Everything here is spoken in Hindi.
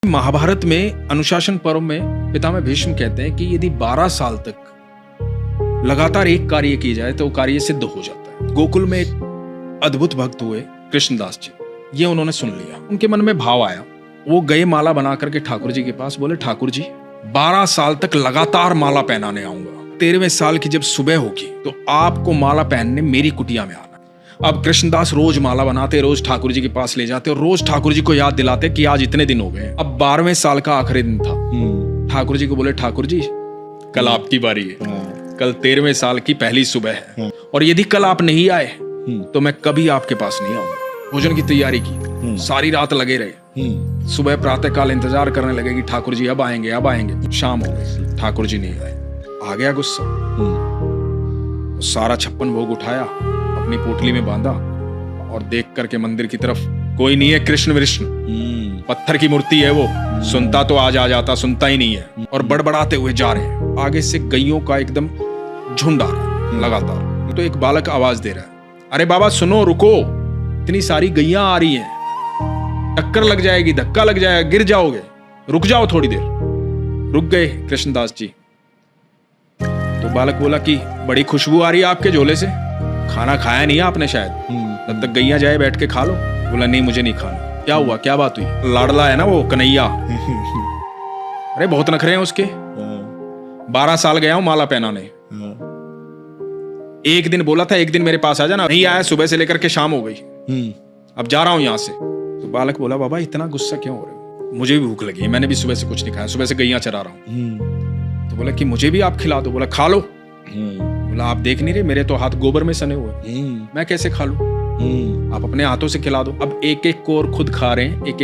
महाभारत में अनुशासन पर्व में पितामह भीष्म कहते हैं कि यदि 12 साल तक लगातार एक कार्य किया जाए तो वो कार्य सिद्ध हो जाता है। गोकुल में एक अद्भुत भक्त हुए कृष्णदास जी, ये उन्होंने सुन लिया, उनके मन में भाव आया, वो गए माला बना करके ठाकुर जी के पास, बोले ठाकुर जी 12 साल तक लगातार माला पहनाने आऊंगा, 13वें साल की जब सुबह होगी तो आपको माला पहनने मेरी कुटिया में आना। अब कृष्णदास रोज माला बनाते, रोज ठाकुर जी के पास ले जाते और रोज ठाकुर जी को याद दिलाते कि आज इतने दिन हो गए। अब 12वें साल का आखिरी दिन था। ठाकुर जी को बोले ठाकुर जी कल आपकी बारी है, कल 13वें साल की पहली सुबह है और यदि कल आप नहीं आए तो मैं कभी आपके पास नहीं आऊंगा। भोजन की तैयारी की, सारी रात लगे रहे, सुबह प्रातः काल इंतजार करने लगे कि ठाकुर जी अब आएंगे अब आएंगे। शाम हो गई, ठाकुर जी नहीं आए, आ गया गुस्सा, सारा 56 भोग उठाया, अपनी पोटली में बांधा और देख करके मंदिर की तरफ, कोई नहीं है कृष्ण विष्णु, पत्थर की मूर्ति है वो, सुनता तो आज आ जाता, सुनता ही नहीं है और बड़बड़ाते हुए जा रहे हैं। आगे से गैयों का एकदम झुंड आ रहा है लगातार। तो एक बालक आवाज दे रहा है, अरे बाबा सुनो, रुको, इतनी सारी गैया आ रही हैं, टक्कर लग जाएगी, धक्का लग जाएगा, गिर जाओगे, रुक जाओ थोड़ी देर। रुक गए कृष्णदास जी। तो बालक बोला कि बड़ी खुशबू आ रही है आपके झोले से, खाना खाया नहीं आपने शायद, तब तक गैया जाए बैठ के खा लो। बोला नहीं मुझे नहीं खाना। क्या हुआ, क्या बात हुई? लाडला है ना वो कन्हैया, अरे बहुत नखरे हैं उसके, 12 साल गया हूं माला पहनाने, एक दिन बोला था एक दिन मेरे पास आ जाना, नहीं आया, सुबह से लेकर के शाम हो गई, अब जा रहा हूं यहां से। तो बालक बोला बाबा इतना गुस्सा क्यों हो रहे हो, मुझे भी भूख लगी है, मैंने भी सुबह से कुछ नहीं खाया, सुबह से गैया चरा रहा हूं। तो बोला कि मुझे भी आप खिला दो। बोला खा लो। बोला आप देख नहीं रहे मेरे तो हाथ गोबर में सने हुए, मैं कैसे खा लूं, आप अपने हाथों से खिला दो। अब एक एक को और खुद खा रहे हैं, एक एक